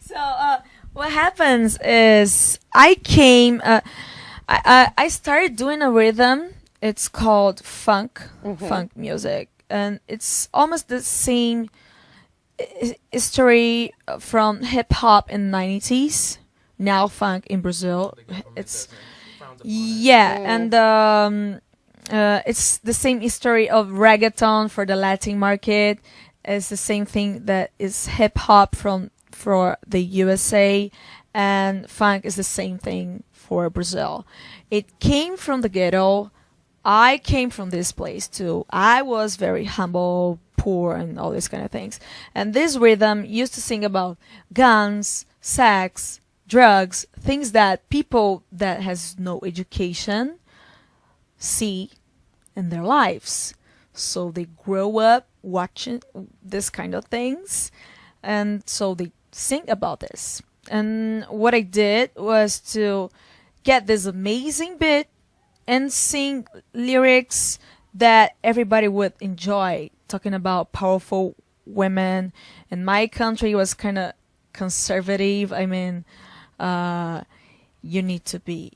So what happens is I started doing a rhythm. It's called funk music, and it's almost the same history from hip hop in '90s. Now funk in Brazil. It's yeah, and it's the same history of reggaeton for the Latin market. It's the same thing that is hip hop for the USA, and funk is the same thing for Brazil. It came from the ghetto. I came from this place too. I was very humble, poor, and all these kind of things. And this rhythm used to sing about guns, sex, drugs, things that people that has no education see in their lives. So they grow up watching this kind of things, and so they sing about this. And what I did was to get this amazing beat and sing lyrics that everybody would enjoy, talking about powerful women. And my country was kind of conservative. I mean, you need to be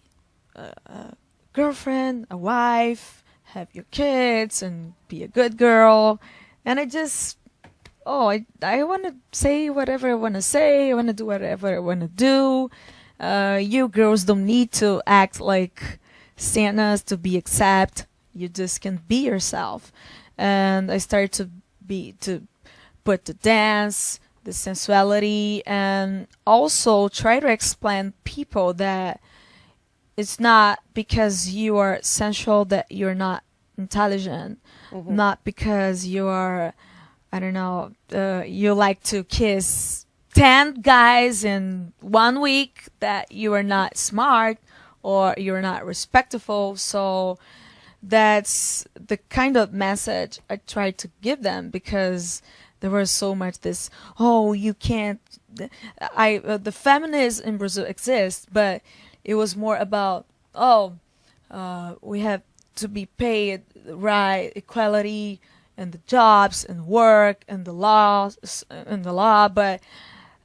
a girlfriend, a wife, have your kids, and be a good girl. And I just, I want to say whatever I want to say. I want to do whatever I want to do. You girls don't need to act like Santas to be accepted. You just can be yourself. And I started to put the dance, the sensuality, and also try to explain people that it's not because you are sensual that you're not intelligent. Not because you are, I don't know, you like to kiss 10 guys in 1 week that you are not smart or you're not respectful. So that's the kind of message I tried to give them, because there was so much this, you can't, the feminism in Brazil exists, but it was more about, we have to be paid right, equality, and the jobs and work and the laws and the law. But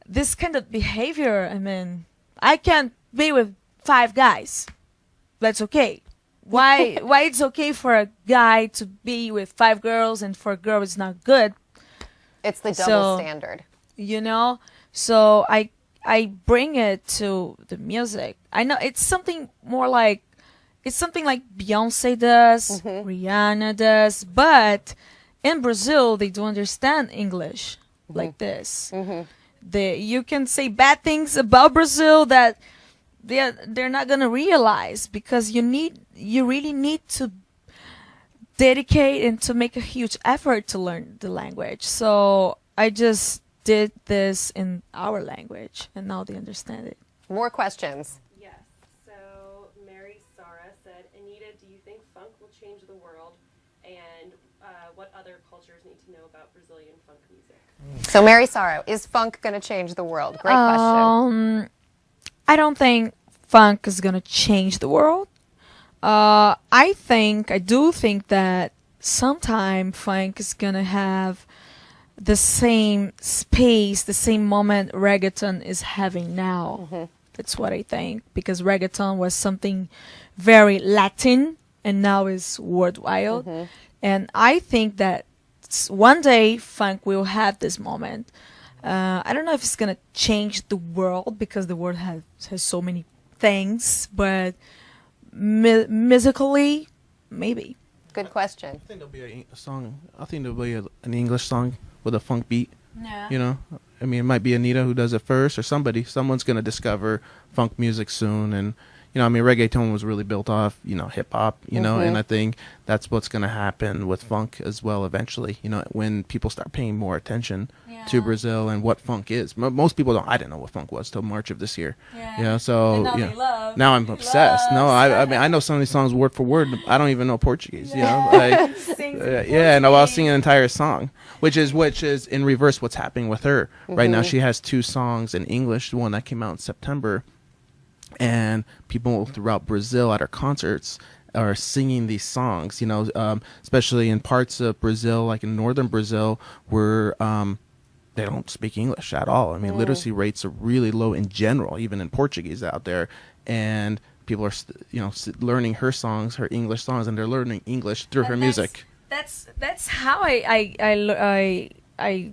this kind of behavior, I mean, I can't be with 5 guys. That's okay. Why it's okay for a guy to be with 5 girls and for a girl it's not good? It's the double standard. You know? So I bring it to the music. I know it's something more like, it's something like Beyonce does, Rihanna does, but in Brazil they don't understand English like this. You can say bad things about Brazil that they're not gonna realize, because you really need to dedicate and to make a huge effort to learn the language. So I just did this in our language, and now they understand it. More questions. Yes. So Mary Sara said, Anita, do you think funk will change the world? And what other cultures need to know about Brazilian funk music? So Mary Sara, is funk going to change the world? Great question. I don't think funk is gonna change the world. I do think that sometime funk is gonna have the same space, the same moment reggaeton is having now. That's what I think, because reggaeton was something very Latin and now is worldwide. And I think that one day funk will have this moment. I don't know if it's gonna change the world, because the world has so many things, but musically, maybe. Good question. I think there'll be a song. I think there'll be an English song with a funk beat. Yeah. You know, I mean, it might be Anita who does it first, or someone's gonna discover funk music soon. And you know, I mean, reggaeton was really built off, you know, hip hop, you know, and I think that's what's gonna happen with funk as well eventually. You know, when people start paying more attention to Brazil and what funk is. Most people don't. I didn't know what funk was till March of this year. Yeah. You know, so now I'm they obsessed. No, I mean, I know some of these songs word for word. I don't even know Portuguese. You know, like, yeah, and I'll sing an entire song, which is in reverse what's happening with her right now. She has 2 songs in English. The one that came out in September, and people throughout Brazil at her concerts are singing these songs. You know, especially in parts of Brazil, like in northern Brazil, where they don't speak English at all. I mean, literacy rates are really low in general, even in Portuguese out there. And people are, learning her songs, her English songs, and they're learning English through her music. That's how I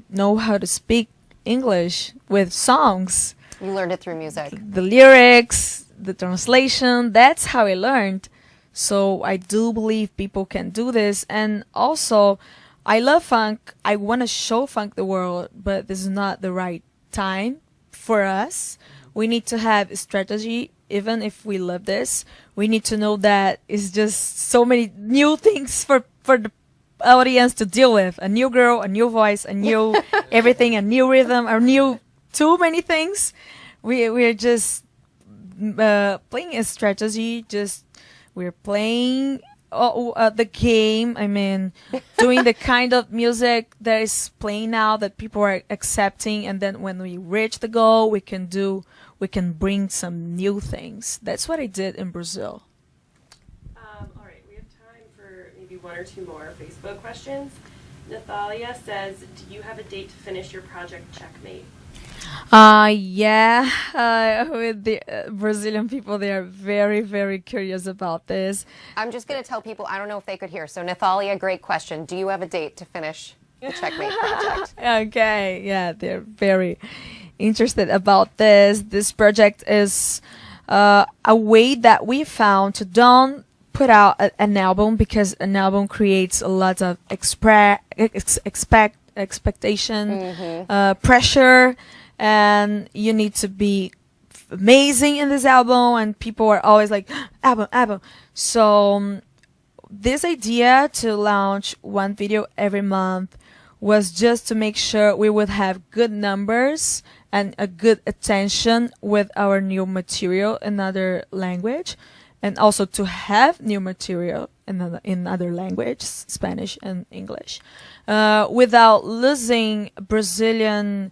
know how to speak English with songs. You learned it through music. The lyrics, the translation, that's how I learned. So I do believe people can do this. And also, I love funk. I want to show funk the world, but this is not the right time for us. We need to have a strategy. Even if we love this, we need to know that it's just so many new things for the audience to deal with. A new girl, a new voice, a new everything, a new rhythm, a new too many things. We're just playing a strategy. We're playing the game. I mean, doing the kind of music that is playing now that people are accepting, and then when we reach the goal, we can bring some new things. That's what I did in Brazil. All right, we have time for maybe one or two more Facebook questions. Natalia says, do you have a date to finish your project Checkmate? Yeah, with the Brazilian people, they are very, very curious about this. I'm just going to tell people, I don't know if they could hear. So, Natalia, great question. Do you have a date to finish the Checkmate project? Okay, yeah, they're very interested about this. This project is a way that we found to don't put out an album, because an album creates a lot of expectation, pressure, and you need to be amazing in this album, and people are always like, album. So this idea to launch one video every month was just to make sure we would have good numbers and a good attention with our new material in another language, and also to have new material in other languages, Spanish and English, without losing Brazilian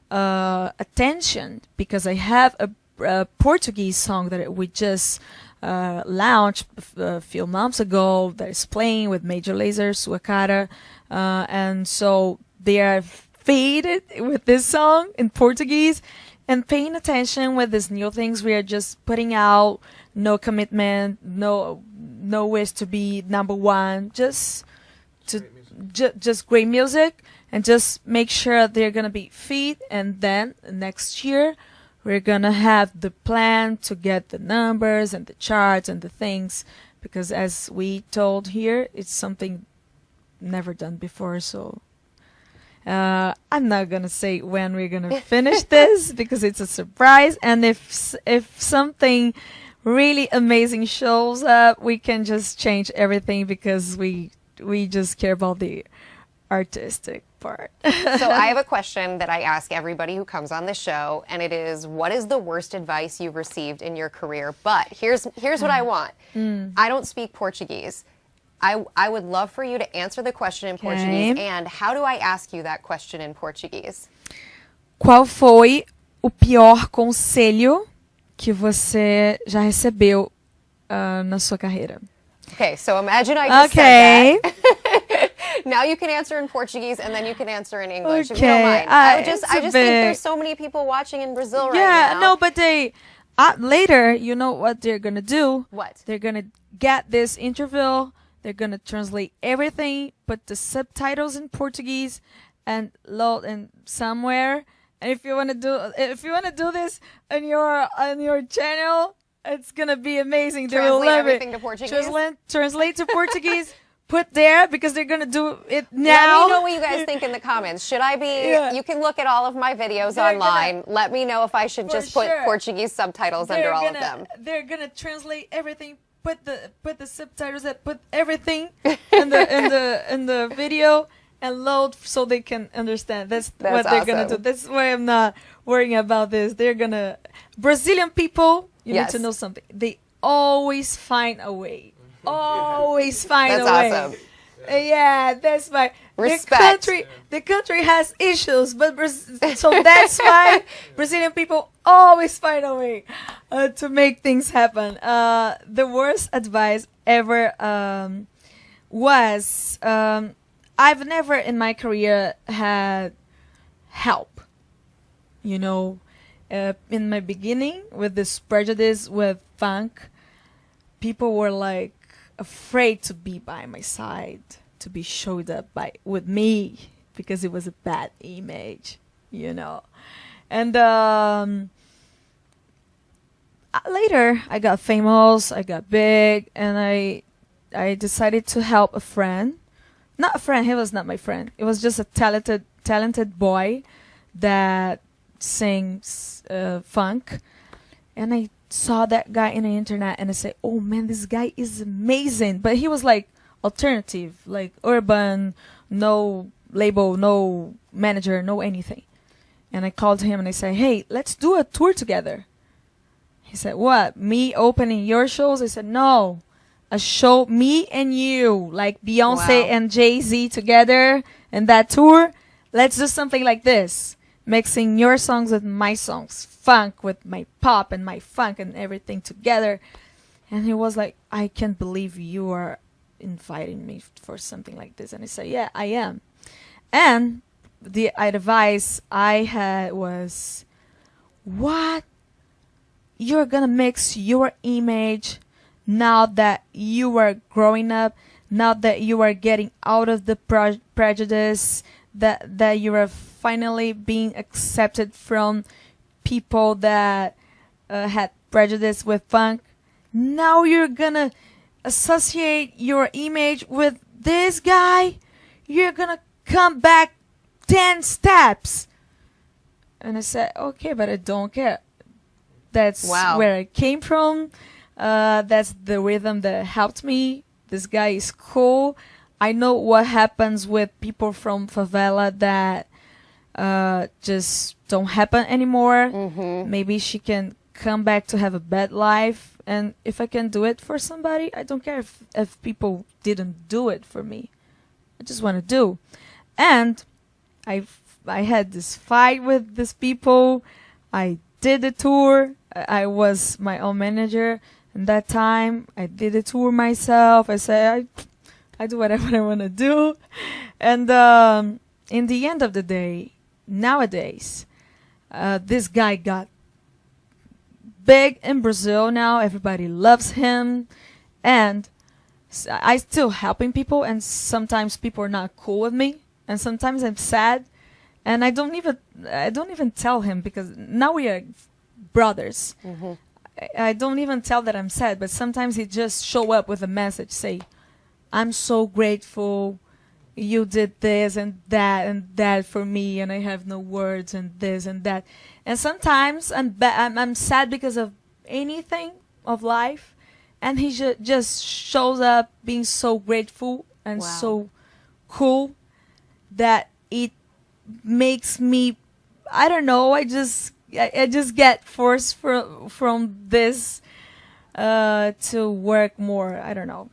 attention, because I have a Portuguese song that we just launched a few months ago that is playing with Major Lazer, Sua Cara, and so they are faded with this song in Portuguese and paying attention with these new things we are just putting out. No commitment, no wish to be number one, just great music, and just make sure they're gonna be fit. And then next year we're gonna have the plan to get the numbers and the charts and the things, because as we told here, it's something never done before. So I'm not gonna say when we're gonna finish this because it's a surprise, and if something really amazing shows up, we can just change everything, because we just care about the artistic part. So I have a question that I ask everybody who comes on the show, and it is, what is the worst advice you've received in your career? But here's what I want. I don't speak Portuguese. I would love for you to answer the question in Portuguese. And how do I ask you that question in Portuguese? Qual foi o pior conselho que você já recebeu na sua carreira? Okay, so imagine I just said that. Now you can answer in Portuguese, and then you can answer in English, if you don't mind. I just think there's so many people watching in Brazil right now. Yeah, no, but they later, you know what they're gonna do? What? They're gonna get this interview. They're gonna translate everything, put the subtitles in Portuguese, and load in somewhere. And if you wanna do this on your channel, it's gonna be amazing. They will love it. Translate everything to Portuguese. Translate to Portuguese. Put there, because they're gonna do it now. Let me know what you guys think in the comments. Should I be? Yeah. You can look at all of my videos online. Let me know if I should just put Portuguese subtitles under all of them. They're gonna translate everything. Put the subtitles. Put everything in the video and load so they can understand. That's what they're gonna do. That's why I'm not worrying about this. They're gonna Brazilian people. You need to know something. They always find a way. Always find a way. That's awesome. Yeah, that's why. Respect. The country has issues, but so that's why Brazilian people always find a way to make things happen. The worst advice ever was I've never in my career had help. You know, in my beginning with this prejudice with funk, people were like afraid to be by my side, to be showed up with me, because it was a bad image, you know. And later I got famous, I got big, and I decided to help a friend. Not a friend, he was not my friend. It was just a talented boy that sings funk. And I saw that guy in the internet and I said, oh man, this guy is amazing. But he was like alternative, like urban, no label, no manager, no anything. And I called him and I said, hey, let's do a tour together. He said, what, me opening your shows? I said, no, a show, me and you, like Beyonce and Jay-Z together in that tour. Let's do something like this, mixing your songs with my songs, funk with my pop and my funk and everything together. And he was like, I can't believe you are inviting me for something like this. And I said, yeah, I am. And the advice I had was, what? You're gonna mix your image now that you are growing up, now that you are getting out of the prejudice, that you are finally being accepted from people that had prejudice with funk. Now you're gonna associate your image with this guy. You're gonna come back 10 steps. And I said, okay, but I don't care. That's where I came from. That's the rhythm that helped me. This guy is cool. I know what happens with people from favela that just don't happen anymore. Mm-hmm. Maybe she can come back to have a bad life. And if I can do it for somebody, I don't care if people didn't do it for me. I just want to do. And I had this fight with these people. I did the tour. I was my own manager. And that time, I did the tour myself. I said, I do whatever I want to do. And in the end of the day, nowadays, this guy got big in Brazil now. Everybody loves him. And I still helping people. And sometimes people are not cool with me. And sometimes I'm sad. And I don't even tell him, because now we are brothers. Mm-hmm. I don't even tell that I'm sad, but sometimes he just show up with a message, say, I'm so grateful you did this and that for me, and I have no words, and this and that. And sometimes I'm sad because of anything of life, and he just shows up being so grateful and so cool that it makes me, I don't know, I just get forced from this to work more. I don't know.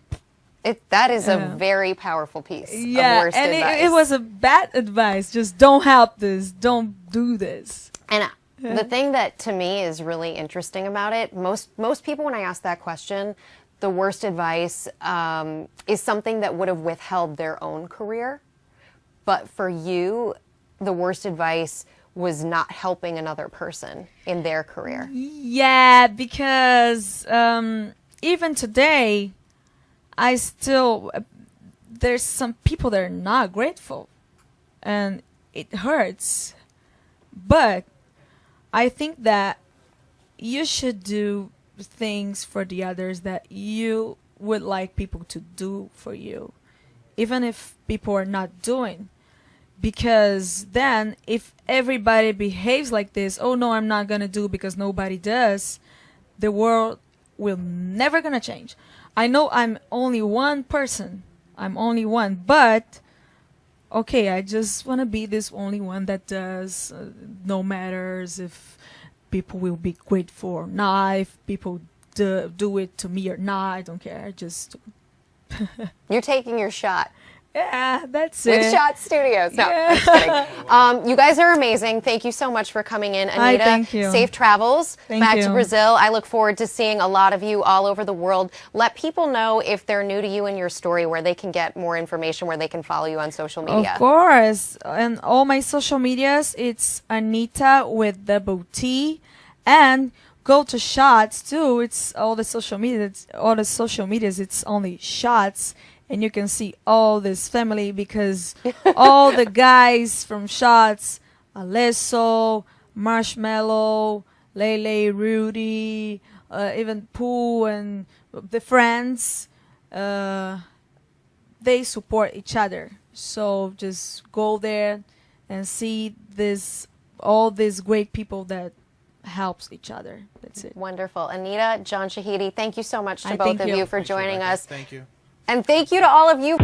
That is a very powerful piece of worst and advice. It was a bad advice. Just don't help this. Don't do this. And the thing that to me is really interesting about it, most people when I ask that question, the worst advice is something that would have withheld their own career. But for you, the worst advice was not helping another person in their career. Yeah, because even today, there's some people that are not grateful, and it hurts. But I think that you should do things for the others that you would like people to do for you, even if people are not doing. Because then if everybody behaves like this, oh no, I'm not gonna do because nobody does, the world will never gonna change. I know I'm only one person. I'm only one, but okay, I just want to be this only one that does. No matters if people will be grateful or not, if people do it to me or not, I don't care. I just You're taking your shot. Yeah, that's With it. Shot Studios. No, Yeah. I'm just kidding. You guys are amazing. Thank you so much for coming in. Hi, Anita, thank you. safe travels Thank back to you. Brazil. I look forward to seeing a lot of you all over the world. Let people know if they're new to you and your story, where they can get more information, where they can follow you on social media. Of course. And all my social medias, it's Anita with double T. And go to Shots too. It's all the social medias. It's only Shots. And you can see all this family because all the guys from Shots, Alesso, Marshmallow, Lele, Rudy, even Pooh and the friends, they support each other. So just go there and see all these great people that helps each other. That's it. Wonderful. Anita, John Shahidi, thank you so much to I both thank of you. you for joining us. Thank you. And thank you to all of you.